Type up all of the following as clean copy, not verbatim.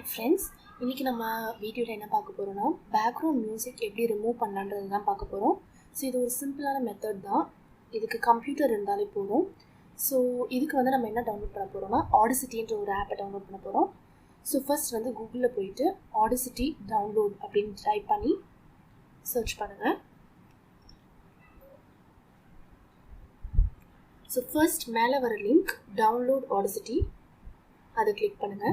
Hi friends, இன்னைக்கு நம்ம வீடியோல என்ன பார்க்க போறோம்னா பேக்ரவுண்ட் மியூசிக் எப்படி ரிமூவ் பண்ணலாம்ன்றது தான் பார்க்க போறோம். ஸோ இது ஒரு சிம்பிளான மெத்தட் தான். இதுக்கு கம்ப்யூட்டர் இருந்தாலே போதும். ஸோ இதுக்கு வந்து நம்ம என்ன டவுன்லோட் பண்ண போறோம்னா ஆடிசிட்டின்ற ஒரு ஆப்பை டவுன்லோட் பண்ண போறோம். ஸோ ஃபர்ஸ்ட் வந்து கூகுளில் போயிட்டு ஆடிசிட்டி டவுன்லோட் அப்படின்னு டைப் பண்ணி சர்ச் பண்ணுங்க. ஸோ ஃபர்ஸ்ட் மேலே வர லிங்க் டவுன்லோட் ஆடிசிட்டி அதை கிளிக் பண்ணுங்க.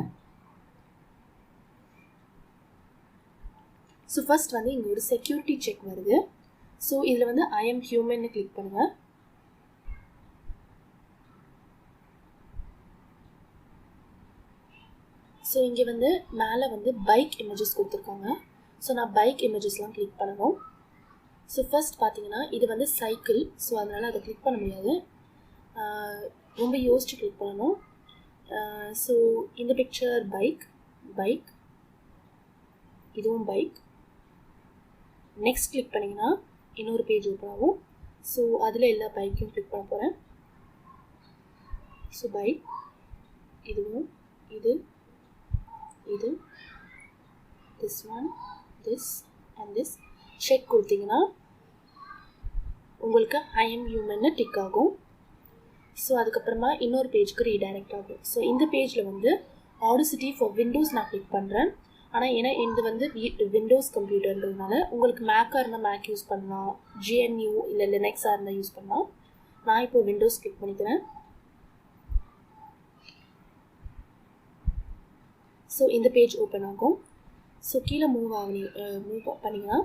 ஸோ ஃபர்ஸ்ட் வந்து இங்கே ஒரு செக்யூரிட்டி செக் வருது. ஸோ இதில் வந்து ஐ எம் ஹியூமன்னு கிளிக் பண்ணுங்கள். ஸோ இங்கே வந்து மேலே வந்து பைக் இமேஜஸ் கொடுத்துருக்காங்க. ஸோ நான் பைக் இமேஜஸ்லாம் கிளிக் பண்ணணும். ஸோ ஃபர்ஸ்ட் பார்த்தீங்கன்னா இது வந்து சைக்கிள். ஸோ அதனால் அதை கிளிக் பண்ண முடியாது, ரொம்ப யோசிச்சு கிளிக் பண்ணணும். ஸோ இந்த பிக்சர் பைக் இதுவும் பைக். நெக்ஸ்ட் கிளிக் பண்ணிங்கன்னா இன்னொரு பேஜ் ஓப்பன் ஆகும். ஸோ அதில் எல்லா பைக்கையும் கிளிக் பண்ண போகிறேன். ஸோ பைக் இதுவும் இது this one this and this check கொடுத்தீங்கன்னா உங்களுக்கு ஐ எம் ஹியூமன்னு டிக் ஆகும். ஸோ அதுக்கப்புறமா இன்னொரு பேஜுக்கு ரீடைரக்ட் ஆகும். ஸோ இந்த பேஜில் வந்து ஆடிசிட்டி ஃபார் விண்டோஸ் நான் கிளிக் பண்ணுறேன். ஆனால் ஏன்னா இது வந்து விண்டோஸ் கம்ப்யூட்டர்ன்றதுனால உங்களுக்கு மேக்காக இருந்தால் மேக் யூஸ் பண்ணலாம், ஜிஎன்யூ இல்லை லினக்ஸாக இருந்தால் யூஸ் பண்ணலாம். நான் இப்போ விண்டோஸ் கிளிக் பண்ணிக்கிறேன். ஸோ இந்த பேஜ் ஓப்பன் ஆகும். ஸோ கீழே மூவ் பண்ணிங்கன்னா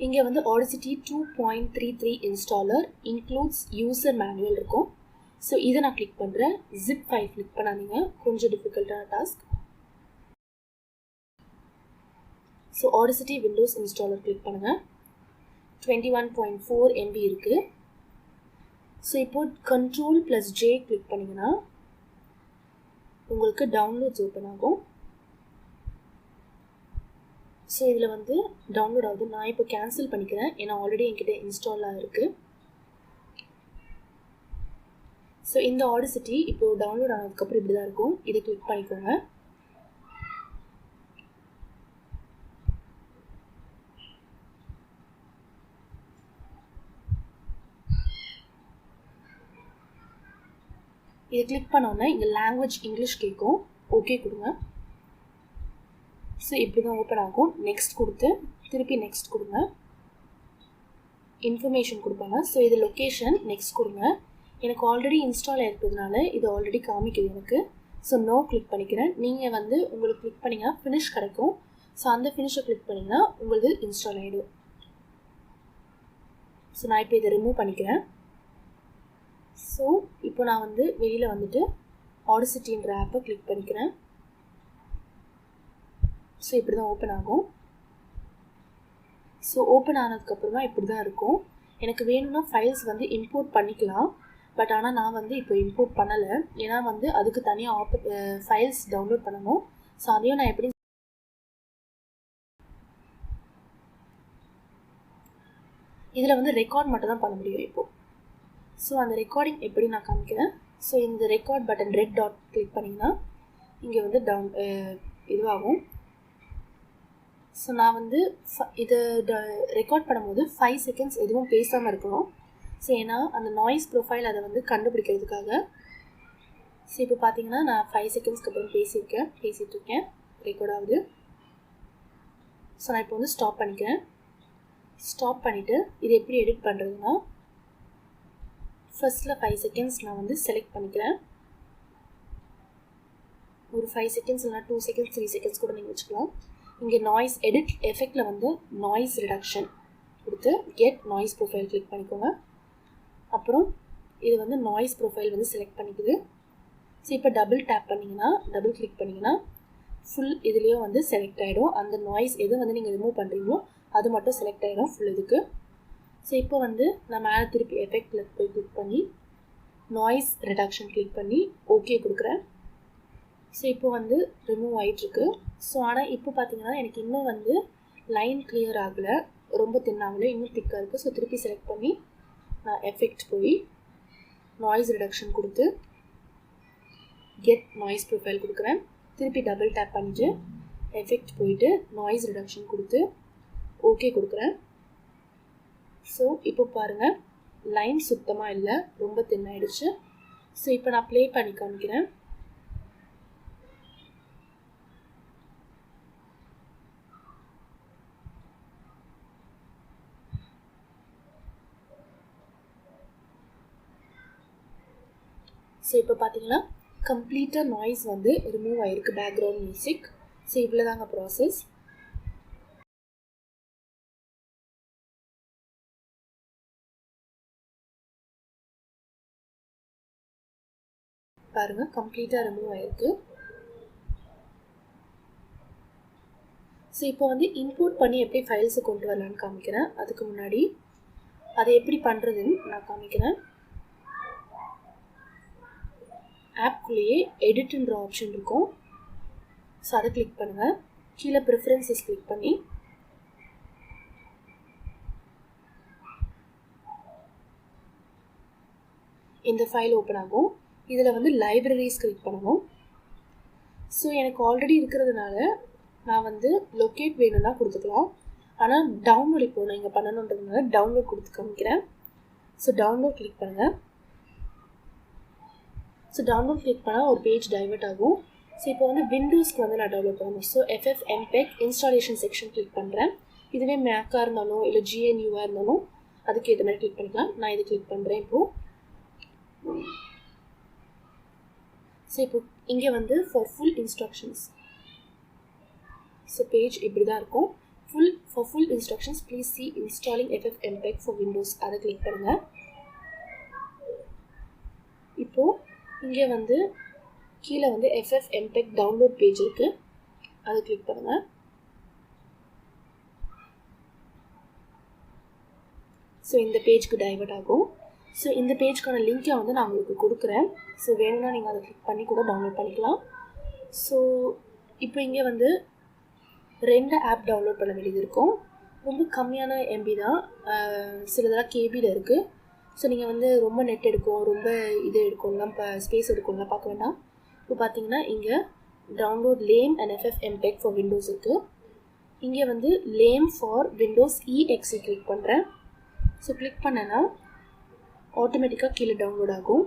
இங்கே வந்து Audacity 2.33 installer includes user manual இருக்கும். ஸோ இதை நான் கிளிக் பண்ணுறேன். ஜிப் ஃபைல் கிளிக் பண்ணாதீங்க, கொஞ்சம் டிஃபிகல்ட்டான task. So Audacity Windows installer click பண்ணுங்கள். 21.4 MB இருக்குது. ஸோ இப்போ Ctrl+J கிளிக் பண்ணிங்கன்னா உங்களுக்கு டவுன்லோட்ஸ் ஓப்பன் ஆகும். ஸோ இதில் வந்து டவுன்லோட் ஆகுது. நான் இப்போ கேன்சல் பண்ணிக்கிறேன், ஏன்னா ஆல்ரெடி என்கிட்ட இன்ஸ்டாலாக இருக்குது. ஸோ இந்த ஆடிசிட்டி இப்போது டவுன்லோட் ஆனதுக்கப்புறம் இப்படி தான் இருக்கும். இதை கிளிக் பண்ணிக்கோங்க. இதை கிளிக் பண்ணோன்னே இங்கே லாங்குவேஜ் இங்கிலீஷ் கேட்கும், ஓகே கொடுங்க. ஸோ இப்படி தான் ஓப்பன் ஆகும். நெக்ஸ்ட் கொடுத்து திருப்பி நெக்ஸ்ட் கொடுங்க. இன்ஃபர்மேஷன் கொடுப்பாங்க. ஸோ இது லொக்கேஷன் நெக்ஸ்ட் கொடுங்க. எனக்கு ஆல்ரெடி இன்ஸ்டால் ஆகிருக்கிறதுனால இது ஆல்ரெடி காமிக்குது எனக்கு. ஸோ நோ கிளிக் பண்ணிக்கிறேன். நீங்கள் வந்து உங்களுக்கு கிளிக் பண்ணிங்கன்னா ஃபினிஷ் கிடைக்கும். ஸோ அந்த ஃபினிஷை கிளிக் பண்ணிங்கன்னா உங்களுக்கு இன்ஸ்டால் ஆகிடும். ஸோ நான் இப்போ இதை ரிமூவ் பண்ணிக்கிறேன். ஸோ இப்போ நான் வந்து வெளியில் வந்துட்டு ஆடிசிட்டின்ற ஆப்பை கிளிக் பண்ணிக்கிறேன். ஸோ இப்படி தான் ஓப்பன் ஆகும். ஸோ ஓப்பன் ஆனதுக்கப்புறமா இப்படி தான் இருக்கும். எனக்கு வேணும்னா ஃபைல்ஸ் வந்து இம்போர்ட் பண்ணிக்கலாம். பட் ஆனால் நான் வந்து இப்போ இம்போர்ட் பண்ணலை, ஏன்னா வந்து அதுக்கு தனியாக ஃபைல்ஸ் டவுன்லோட் பண்ணணும். ஸோ அதையும் நான் எப்படி இதில் வந்து ரெக்கார்ட் மட்டும் தான் பண்ண முடியும் இப்போது. ஸோ அந்த ரெக்கார்டிங் எப்படி நான் காமிக்கிறேன். ஸோ இந்த record button red dot click பண்ணிங்கன்னா இங்கே வந்து இதுவாகும். ஸோ நான் வந்து இதை ரெக்கார்ட் பண்ணும்போது 5 செகண்ட்ஸ் எதுவும் பேசாமல் இருக்கணும். ஸோ ஏன்னா அந்த நாய்ஸ் ப்ரொஃபைல் அதை வந்து கண்டுபிடிக்கிறதுக்காக. ஸோ இப்போ பார்த்தீங்கன்னா நான் 5 செகண்ட்ஸ்க்கு அப்புறம் பேசிகிட்ருக்கேன், ரெக்கார்ட் ஆகுது. ஸோ நான் இப்போ வந்து ஸ்டாப் பண்ணிக்கிறேன். ஸ்டாப் பண்ணிவிட்டு இது எப்படி எடிட் பண்ணுறதுன்னா ஃபர்ஸ்ட்டில் 5 செகண்ட்ஸ் நான் வந்து செலக்ட் பண்ணிக்கிறேன். ஒரு 5 செகண்ட்ஸ் இல்லைனா 2 செகண்ட்ஸ் 3 செகண்ட்ஸ் கூட நீங்கள் வச்சுக்கலாம். இங்கே நாய்ஸ் எடிட் எஃபெக்டில் வந்து நாய்ஸ் ரிடக்ஷன் கொடுத்து கெட் நாய்ஸ் ப்ரொஃபைல் கிளிக் பண்ணிக்கோங்க. அப்புறம் இது வந்து நாய்ஸ் ப்ரொஃபைல் வந்து செலக்ட் பண்ணிக்குது. ஸோ இப்போ டபுள் கிளிக் பண்ணிங்கன்னா ஃபுல் இதுலேயும் வந்து செலக்ட் ஆகிடும். அந்த நாய்ஸ் எது வந்து நீங்கள் ரிமூவ் பண்ணுறீங்களோ அது மட்டும் செலக்ட் ஆகிடும் ஃபுல் இதுக்கு. ஸோ இப்போ வந்து நான் மேலே திருப்பி எஃபெக்டில் போய் கிளிக் பண்ணி நாய்ஸ் ரிடக்ஷன் கிளிக் பண்ணி ஓகே கொடுக்குறேன். ஸோ இப்போ வந்து ரிமூவ் ஆகிட்டுருக்கு. ஸோ ஆனால் இப்போ பார்த்தீங்கன்னா எனக்கு இன்னும் வந்து லைன் கிளியர் ஆகலை, ரொம்ப தின்னாகலை, இன்னும் திக்காக இருக்குது. ஸோ திருப்பி செலக்ட் பண்ணி நான் எஃபெக்ட் போய் நாய்ஸ் ரிடக்ஷன் கொடுத்து கெட் நாய்ஸ் ப்ரொஃபைல் கொடுக்குறேன். திருப்பி டபுள் டேப் பண்ணிவிட்டு எஃபெக்ட் போயிட்டு நாய்ஸ் ரிடக்ஷன் கொடுத்து ஓகே கொடுக்குறேன். ஸோ இப்போ பாருங்கள், லைன் சுத்தமாக இல்லை, ரொம்ப தின்னாயிடுச்சு. ஸோ இப்போ நான் ப்ளே பண்ணி காமிக்கிறேன். ஸோ இப்போ பார்த்தீங்கன்னா கம்ப்ளீட்டாக நாய்ஸ் வந்து ரிமூவ் ஆகிருக்கு, பேக்ரவுண்ட் மியூசிக். ஸோ இவ்வளோ தாங்க ப்ராசஸ். பாருங்கள், கம்ப்ளீட்டாக ரிமூவ் ஆகிருக்கு. ஸோ இப்போ வந்து இம்போர்ட் பண்ணி எப்படி ஃபைல்ஸை கொண்டு வரலான்னு காமிக்கிறேன். அதுக்கு முன்னாடி அதை எப்படி பண்ணுறதுன்னு நான் காமிக்கிறேன். ஆப்குள்ளேயே எடிட்ன்ற ஆப்ஷன் இருக்கும். ஸோ அதை கிளிக் பண்ணுங்கள். கீழே ப்ரிஃபரன்சஸ் கிளிக் பண்ணி இந்த ஃபைல் ஓப்பன் ஆகும். இதில் வந்து லைப்ரரிஸ் கிளிக் பண்ணணும். ஸோ எனக்கு ஆல்ரெடி இருக்கிறதுனால நான் வந்து லொக்கேட் வேணும்னா கொடுத்துக்கலாம். ஆனால் டவுன்லோட் இப்போ நான் இங்கே பண்ணணுன்றதுனால டவுன்லோட் கொடுத்து காமிக்கிறேன். ஸோ டவுன்லோட் கிளிக் பண்ணுங்கள். ஸோ டவுன்லோட் கிளிக் பண்ணால் ஒரு பேஜ் டைவர்ட் ஆகும். ஸோ இப்போ வந்து விண்டோஸ்க்கு வந்து நான் டவுன்லோட் பண்ணணும். So FFmpeg installation section click பண்ணுறேன். இதுவே மேக்காக இருந்தாலும் இல்லை GNUவாக இருந்தாலும் அதுக்கு ஏற்ற மாதிரி கிளிக் பண்ணிக்கலாம். நான் இது கிளிக் பண்ணுறேன் இப்போது. ஸோ இப்போ இங்கே வந்து for full instructions, so page இப்படி தான் இருக்கும். For full instructions please C installing FFmpeg for Windows, அதை கிளிக் பண்ணுங்கள். இப்போது இங்கே வந்து கீழே வந்து FFmpeg டவுன்லோட் பேஜ் இருக்குது, அதை கிளிக் பண்ணுங்கள். ஸோ இந்த பேஜ்க்கு டைவர்ட் ஆகும். ஸோ இந்த பேஜ்க்கான லிங்க்கை வந்து நான் உங்களுக்கு கொடுக்குறேன். ஸோ வேணும்னா நீங்கள் அதை கிளிக் பண்ணி கூட டவுன்லோட் பண்ணிக்கலாம். ஸோ இப்போ இங்கே வந்து 2 ஆப் டவுன்லோட் பண்ண வேண்டியது இருக்கும். ரொம்ப கம்மியான MB தான், சிலதெல்லாம் KBயில் இருக்குது. ஸோ நீங்கள் வந்து ரொம்ப நெட் எடுக்கும், ரொம்ப இது எடுக்கும்லாம், இப்போ ஸ்பேஸ் எடுக்கும்லாம் பார்க்க வேண்டாம். இப்போ பார்த்தீங்கன்னா இங்கே download LAME and FFmpeg for Windows இருக்குது. இங்கே வந்து LAME for Windows EXE click பண்ணுறேன். ஸோ கிளிக் பண்ணேன்னா ஆட்டோமேட்டிக்காக கீழே டவுன்லோட் ஆகும்.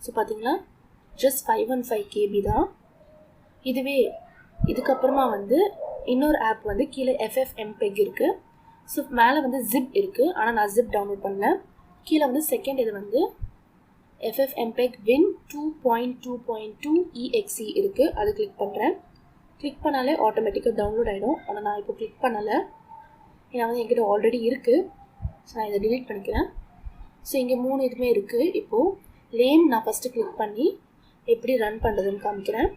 ஸோ பார்த்தீங்களா, ஜஸ்ட் 515 KB தான். இதுவே இதுக்கப்புறமா வந்து இன்னொரு ஆப் வந்து கீழே FFmpeg இருக்குது. ஸோ மேலே வந்து ஜிப் இருக்குது, ஆனால் நான் ஜிப் டவுன்லோட் பண்ணல. கீழே வந்து செகண்ட் இது வந்து FFmpeg Win 2.2.2 EXE இருக்குது, அது கிளிக் பண்ணுறேன். கிளிக் பண்ணாலே ஆட்டோமேட்டிக்காக டவுன்லோட் ஆகிடும். ஆனால் நான் இப்போ கிளிக் பண்ணலை, ஏன்னா வந்து என்கிட்ட ஆல்ரெடி இருக்குது. ஸோ நான் இதை டிலீட் பண்ணிக்கிறேன். ஸோ இங்கே 3 இதுவுமே இருக்குது. இப்போது லேம் நான் ஃபஸ்ட்டு கிளிக் பண்ணி எப்படி ரன் பண்ணுறதுன்னு காமிக்கிறேன்.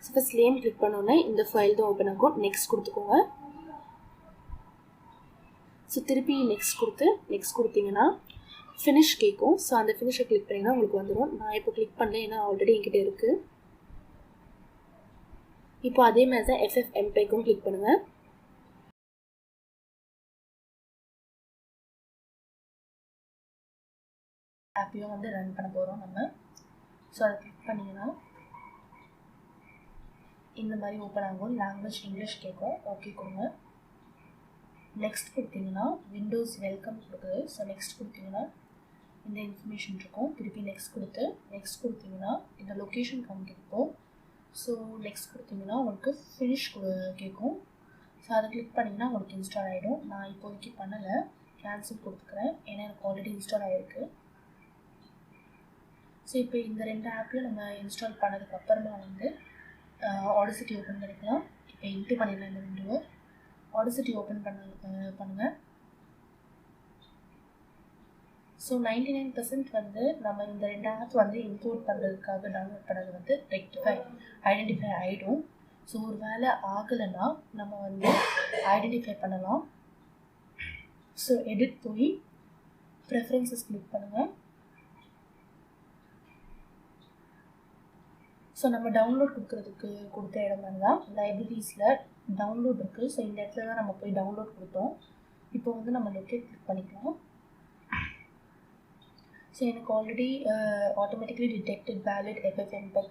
ஸோ ஃபஸ்ட் லேம் கிளிக் பண்ணோன்னே இந்த ஃபைல் தான் ஓப்பன் ஆகும். நெக்ஸ்ட் கொடுத்துக்கோங்க. ஸோ திருப்பி நெக்ஸ்ட் கொடுத்தீங்கன்னா ஃபினிஷ் கேட்கும். ஸோ அந்த ஃபினிஷை கிளிக் பண்ணிங்கன்னா உங்களுக்கு வந்துடும். நான் இப்போ கிளிக் பண்ணேன், ஏன்னா ஆல்ரெடி என்கிட்ட இருக்குது. இப்போ அதே மாதிரி தான் FFmpegகும் கிளிக் பண்ணுங்கள். ஆப்பையும் வந்து ரன் பண்ண போகிறோம் நம்ம. ஸோ அதை கிளிக் பண்ணிங்கன்னா இந்த மாதிரி ஓப்பன் ஆகும். லாங்குவேஜ் இங்கிலீஷ் கேட்கும், ஓகே கொடுங்க. நெக்ஸ்ட் கொடுத்தீங்கன்னா விண்டோஸ் வெல்கம் கொடுக்குது. ஸோ நெக்ஸ்ட் கொடுத்தீங்கன்னா இந்த இன்ஃபர்மேஷன் இருக்கும். திருப்பி நெக்ஸ்ட் கொடுத்தீங்கன்னா இந்த லொக்கேஷன் காமிக்கிறப்போ, ஸோ நெக்ஸ்ட் கொடுத்தீங்கன்னா உங்களுக்கு ஃபினிஷ் கேட்கும். ஸோ அதை கிளிக் பண்ணிங்கன்னா உங்களுக்கு இன்ஸ்டால் ஆகிடும். நான் இப்போதைக்கு பண்ணலை, கேன்சல் கொடுத்துக்கிறேன், ஏன்னா எனக்கு ஆல்ரெடி இன்ஸ்டால் ஆகிருக்கு. ஸோ இப்போ இந்த 2 ஆப்பையும் நம்ம இன்ஸ்டால் பண்ணதுக்கப்புறமா வந்து ஆடிசிட்டி ஓப்பன் பண்ணிக்கலாம். இப்போ இன்ட்டு பண்ணிடலாம் இந்த விண்டோவை. ஆடிசிட்டி ஓப்பன் பண்ணுங்கள். ஸோ 99% வந்து நம்ம இந்த 2 ஆப் வந்து இம்போர்ட் பண்ணுறதுக்காக டவுன்லோட் பண்ணது வந்து ஐடென்டிஃபை ஆகிடும். ஸோ ஒரு வேலை ஆகலைன்னா நம்ம வந்து ஐடென்டிஃபை பண்ணலாம். ஸோ எடிட் போய் ப்ரெஃபரன்சஸ் கிளிக் பண்ணுங்கள். ஸோ நம்ம டவுன்லோட் கொடுத்த இடம் தான் லைப்ரரிஸில் டவுன்லோட் இருக்குது. ஸோ இந்த இடத்துல தான் நம்ம போய் டவுன்லோட் கொடுத்தோம். இப்போ வந்து நம்ம லொக்கேட் கிளிக் பண்ணிக்கலாம். ஸோ எனக்கு already automatically detected valid FFmpeg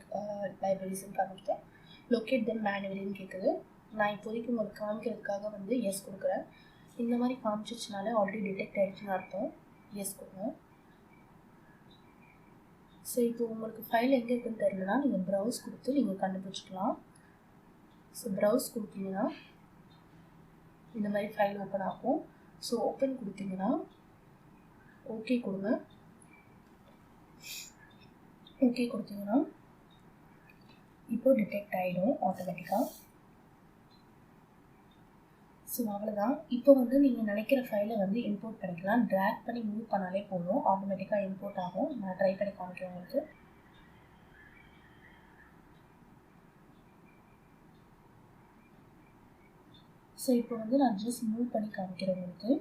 லைப்ரரிஸ்ன்னு காமிக்கிட்டேன். லொக்கேட் தென் மேனுவலின்னு கேட்குது. நான் இப்போதைக்கு உங்களுக்கு காமிக்கிறதுக்காக வந்து எஸ் கொடுக்குறேன். இந்த மாதிரி காமிச்சிச்சுனாலே ஆல்ரெடி டிடெக்ட் ஆகிடுச்சுன்னு அர்த்தம். எஸ் கொடுங்க. ஸோ இப்போ உங்களுக்கு ஃபைல் எங்கே இருக்குன்னு தெரியலனா நீங்கள் ப்ரௌஸ் கொடுத்து நீங்கள் கண்டுபிடிச்சிக்கலாம். ஸோ ப்ரௌஸ் கொடுத்தீங்கன்னா இந்த மாதிரி ஃபைல் ஓப்பன் ஆகும். ஸோ ஓப்பன் கொடுத்தீங்கன்னா ஓகே கொடுங்க. ஓகே கொடுத்தீங்கன்னா இப்போ டிடெக்ட் ஆகிடும் ஆட்டோமேட்டிக்காக. ஸோ அவ்வளோதான். இப்போ வந்து நீங்கள் நினைக்கிற ஃபைலை வந்து இம்போர்ட் பண்ணிக்கலாம். ட்ராக் பண்ணி மூவ் பண்ணாலே போதும், ஆட்டோமேட்டிக்காக இம்போர்ட் ஆகும். நான் ட்ரை பண்ணி காமிக்கிறேன் உங்களுக்கு. ஸோ இப்போ வந்து நான் ஜஸ்ட் மூவ் பண்ணி காமிக்கிறேன் உங்களுக்கு.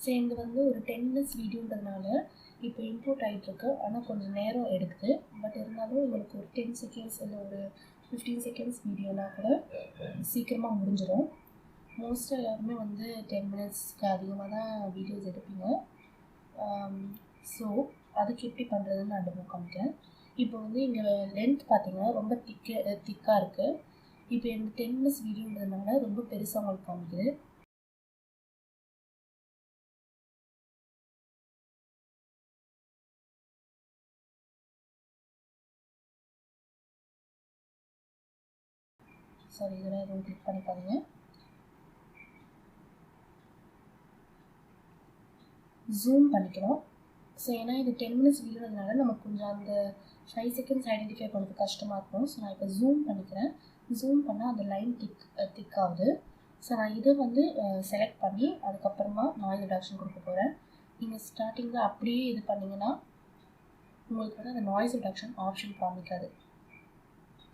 ஸோ இங்கே வந்து ஒரு 10 minutes வீடியோன்றதுனால இப்போ இம்போர்ட் ஆகிட்டுருக்கு. ஆனால் கொஞ்சம் நேரம் எடுக்குது. பட் இருந்தாலும் உங்களுக்கு ஒரு 10 seconds இல்லை ஒரு 15 seconds வீடியோனா கூட சீக்கிரமாக முடிஞ்சிடும். மோஸ்ட்டாக எல்லாருமே வந்து 10 minutesக்கு அதிகமாக தான் வீடியோஸ் எடுப்பீங்க. ஸோ அதுக்கு எப்படி பண்ணுறதுன்னு நான் டெமோ காமிக்கிறேன். இப்போ வந்து இங்கே லென்த் பார்த்தீங்கன்னா ரொம்ப திக்காக இருக்குது. இப்போ எனக்கு 10 minutes வீடியோன்றதுனால ரொம்ப பெருசாக உங்களுக்கு காமிக்குது. சாரி, இதெல்லாம் எதுவும் கிளிக் பண்ணிக்காதீங்க. ஜூம் பண்ணிக்கணும். ஸோ ஏன்னா இது 10 minutes வீடியோனால நமக்கு கொஞ்சம் அந்த 5 seconds ஐடென்டிஃபை பண்ணுறது கஷ்டமாக இருக்கும். ஸோ நான் இப்போ ஜூம் பண்ணிக்கிறேன். ஜூம் பண்ணால் அந்த லைன் திக் ஆகுது. ஸோ நான் இதை வந்து செலக்ட் பண்ணி அதுக்கப்புறமா நாய்ஸ் ரிடக்ஷன் கொடுக்க போகிறேன். நீங்கள் ஸ்டார்டிங்கில் அப்படியே இது பண்ணிங்கன்னா உங்களுக்கு வந்து அந்த நாய்ஸ் ரிடக்ஷன் ஆப்ஷன் காமிக்காது.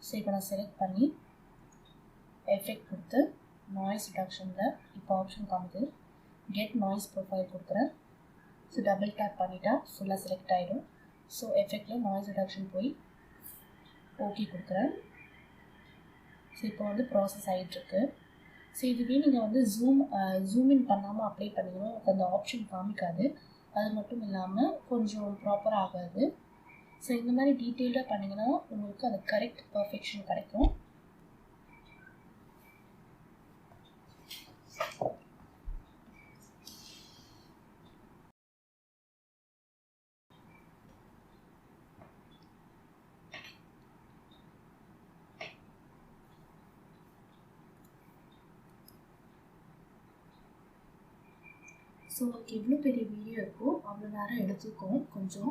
ஸோ இப்போ நான் செலக்ட் பண்ணி எஃபெக்ட் கொடுத்து நாய்ஸ் ரிடக்ஷனில் இப்போ ஆப்ஷன் காமிக்குது. கெட் நாய்ஸ் ப்ரொஃபைல் கொடுக்குறேன். ஸோ டபுள் டேப் பண்ணிட்டா ஃபுல்லாக செலக்ட் ஆகிடும். ஸோ எஃபெக்டில் நாய்ஸ் ரிடக்ஷன் போய் ஓகே கொடுக்குறேன். ஸோ இப்போ வந்து ப்ராசஸ் ஆகிட்டுருக்கு. ஸோ இதுவே நீங்கள் வந்து ஜூம் இன் பண்ணாமல் அப்ளை பண்ணிங்கன்னா உங்களுக்கு அந்த ஆப்ஷன் காமிக்காது. அது மட்டும் இல்லாமல் கொஞ்சம் ப்ராப்பராக ஆகாது. ஸோ இந்த மாதிரி டீட்டெயில்டாக பண்ணிங்கன்னா உங்களுக்கு அது கரெக்ட் பர்ஃபெக்ஷன் கிடைக்கும். ஸோ உங்களுக்கு எவ்வளோ பெரிய வீடியோ இருக்கோ அவ்வளோ நேரம் எடுத்துக்கும் கொஞ்சம்.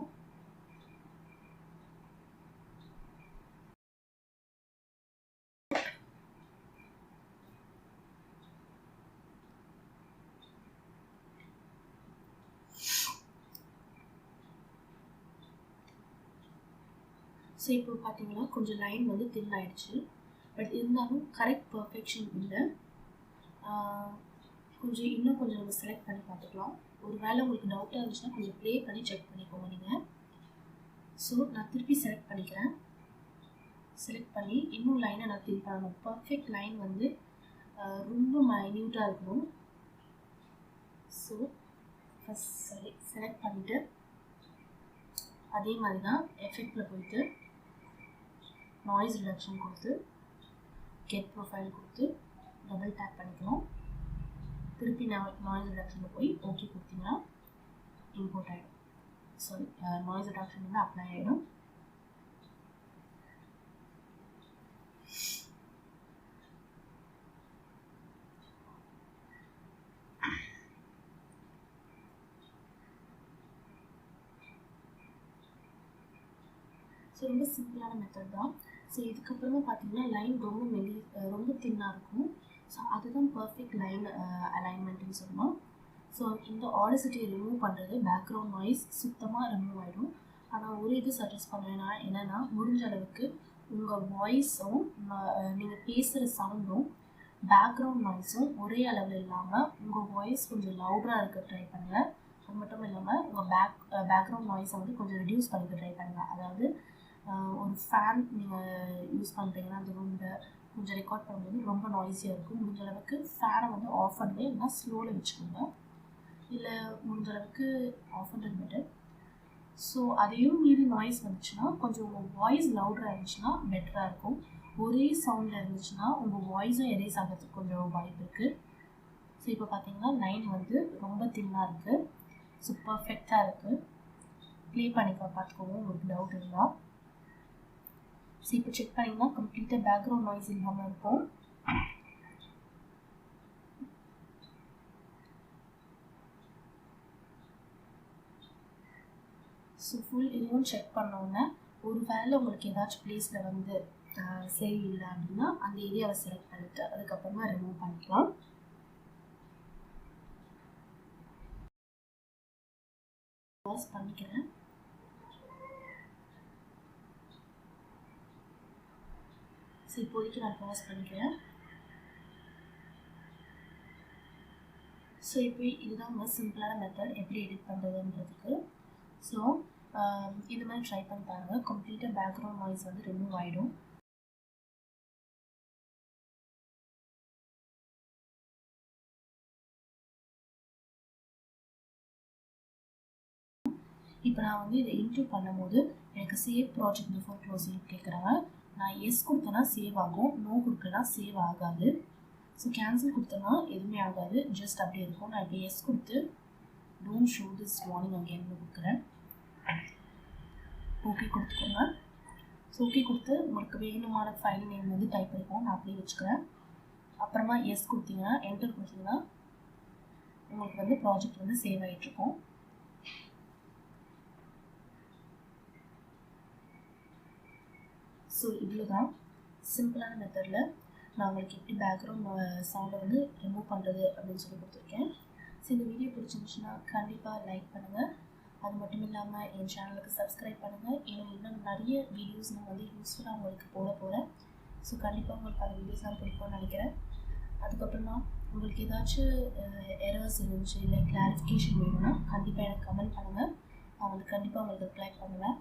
ஸோ இப்போ பார்த்தீங்கன்னா கொஞ்சம் லைன் வந்து தின் ஆகிடுச்சு. பட் இருந்தாலும் கரெக்ட் பர்ஃபெக்ஷன் இல்லை. கொஞ்சம் இன்னும் கொஞ்சம் நம்ம செலக்ட் பண்ணி பார்த்துக்கலாம். ஒரு வேளை உங்களுக்கு டவுட்டாக இருந்துச்சுன்னா கொஞ்சம் ப்ளே பண்ணி செக் பண்ணிக்கோங்க நீங்கள். ஸோ நான் திருப்பி செலக்ட் பண்ணிக்கிறேன். செலக்ட் பண்ணி இன்னும் லைனை நான் தின் பண்ணணும். பர்ஃபெக்ட் லைன் வந்து ரொம்ப மைன்யூட்டாக இருக்கணும். ஸோ ஃபஸ்ட் செலக்ட் பண்ணிவிட்டு அதே மாதிரி தான் எஃபெக்டில் போயிட்டு நாய்ஸ் ரிடக்ஷன் கொடுத்து கெட் ப்ரொஃபைல் கொடுத்து டபுள் டேப் பண்ணிக்கணும். திருப்பி நாய்ஸ் ரிடக்ஷனில் போய் ஓகே கொடுத்தீங்கன்னா இம்போர்ட் ஆகிடும். சாரி, நாய்ஸ் ரிடக்ஷன் வந்து அப்ளை ஆகிடும். ஸோ ரொம்ப சிம்பிளான மெத்தட் தான். ஸோ இதுக்கப்புறமா பார்த்தீங்கன்னா லைன் ரொம்ப தின்னாக இருக்கும். ஸோ அதுதான் பர்ஃபெக்ட் லைன் அலைன்மெண்ட்டுன்னு சொல்லணும். ஸோ இந்த ஆடிசிட்டியை ரிமூவ் பண்ணுறது பேக்ரவுண்ட் நாய்ஸ் சுத்தமாக ரிமூவ் ஆகிடும். ஆனால் ஒரு இது சஜஸ்ட் பண்ணுவேன்னா என்னென்னா முடிஞ்ச அளவுக்கு உங்கள் வாய்ஸும் நீங்கள் பேசுகிற சவுண்டும் பேக்ரவுண்ட் நாய்ஸும் ஒரே அளவில் இல்லாமல் உங்கள் வாய்ஸ் கொஞ்சம் லவுடாக இருக்க ட்ரை பண்ணுங்கள். அது மட்டும் இல்லாமல் உங்கள் பேக்ரவுண்ட் நாய்ஸை வந்து கொஞ்சம் ரெடியூஸ் பண்ணிக்க ட்ரை பண்ணுங்கள். அதாவது ஒரு ஃபேன் நீங்கள் யூஸ் பண்ணுறீங்கன்னா அந்த ரூமில் கொஞ்சம் ரெக்கார்ட் பண்ணும்போது ரொம்ப நாய்ஸியாக இருக்கும். முடிஞ்ச அளவுக்கு ஃபேனை வந்து ஆஃப் பண்ணி இல்லைன்னா ஸ்லோவில் வச்சுக்கோங்க, இல்லை முடிஞ்ச அளவுக்கு ஆஃப் பண்ணுறது பெட்டர். ஸோ அதையும் மீறி நாய்ஸ் வந்துச்சுன்னா கொஞ்சம் உங்கள் வாய்ஸ் லவுடராக இருந்துச்சுன்னா பெட்டராக இருக்கும். ஒரே சவுண்டில் இருந்துச்சுன்னா உங்கள் வாய்ஸும் எரேஸ் ஆகிறதுக்கு கொஞ்சம் வாய்ப்பு இருக்குது. ஸோ இப்போ பார்த்தீங்கன்னா லைன் வந்து ரொம்ப தின்னாக இருக்குது. ஸோ பர்ஃபெக்டாக இருக்குது. ப்ளே பண்ணிக்க பார்த்துக்கோங்க உங்களுக்கு டவுட் இருந்தால். ஸோ இப்போ செக் பண்ணிங்கன்னா கம்ப்ளீட்டாக பேக்ரவுண்ட் நாய்ஸ் இல்லாமல் இருக்கும். ஸோ ஃபுல் இதுவும் செக் பண்ணோன்னே ஒரு வேளை உங்களுக்கு ஏதாச்சும் பிளேஸில் வந்து சரியில்லை அப்படின்னா அந்த ஏரியாவை செலக்ட் பண்ணிவிட்டு அதுக்கப்புறமா ரிமூவ் பண்ணிக்கலாம். பாஸ் பண்ணிக்கிறேன். ஸோ இப்போதைக்கு நான் பாஸ் பண்ணிக்கிறேன். ஸோ இப்போ இதுதான் சிம்பிளான மெத்தட் எப்படி எடிட் பண்ணுறதுன்றதுக்கு. ஸோ இது மாதிரி ட்ரை பண்ணி பாருங்கள். கம்ப்ளீட்டாக பேக்ரவுண்ட் நாய்ஸ் வந்து ரிமூவ் ஆகிடும். இப்போ நான் வந்து இதை இன்ட்ரூ பண்ணும்போது எனக்கு சேவ் ப்ராஜெக்ட் பிஃபோர் க்ளோசிங் கேட்குறாங்க. நான் எஸ் கொடுத்தேன்னா சேவ் ஆகும், நோ கொடுத்தேன்னா சேவ் ஆகாது. ஸோ கேன்சல் கொடுத்தேன்னா எதுவுமே ஆகாது, ஜஸ்ட் அப்படியே இருக்கும். நான் இப்போ எஸ் கொடுத்து டோன்ட் ஷோ திஸ் வார்னிங் அகேன்னு கொடுக்குறேன். ஓகே கொடுத்துக்கோங்க. ஸோ ஓகே கொடுத்து உங்களுக்கு வேணுமான ஃபைல் நேம் வந்து டைப் பண்ணிப்போம், நான் அப்படியே வச்சுக்கிறேன். அப்புறமா எஸ் கொடுத்தீங்கன்னா என்டர் கொடுத்தீங்கன்னா உங்களுக்கு வந்து ப்ராஜெக்ட் வந்து சேவ் ஆகிட்ருக்கும். ஸோ இவ்வளோ தான் சிம்பிளான மெத்தடில் நான் உங்களுக்கு எப்படி பேக்ரவுண்ட் சவுண்டை வந்து ரிமூவ் பண்ணுறது அப்படின்னு சொல்லி கொடுத்துருக்கேன். ஸோ இந்த வீடியோ பிடிச்சிருந்துச்சுன்னா கண்டிப்பாக லைக் பண்ணுங்கள். அது மட்டும் இல்லாமல் என் சேனலுக்கு சப்ஸ்கிரைப் பண்ணுங்கள். இன்னும் நிறைய வீடியோஸ் நான் வந்து யூஸ்ஃபுல்லாக உங்களுக்கு போட போகிறேன். ஸோ கண்டிப்பாக உங்களுக்கு அந்த வீடியோஸ்லாம் பிடிக்கும்னு நினைக்கிறேன். அதுக்கப்புறமா உங்களுக்கு ஏதாச்சும் எரர்ஸ் இருந்துச்சு இல்லை கிளாரிஃபிகேஷன் வேணும்னா கண்டிப்பாக எனக்கு கமெண்ட் பண்ணுங்கள். நான் வந்து கண்டிப்பாக உங்களுக்கு ரிப்ளை பண்ணுவேன்.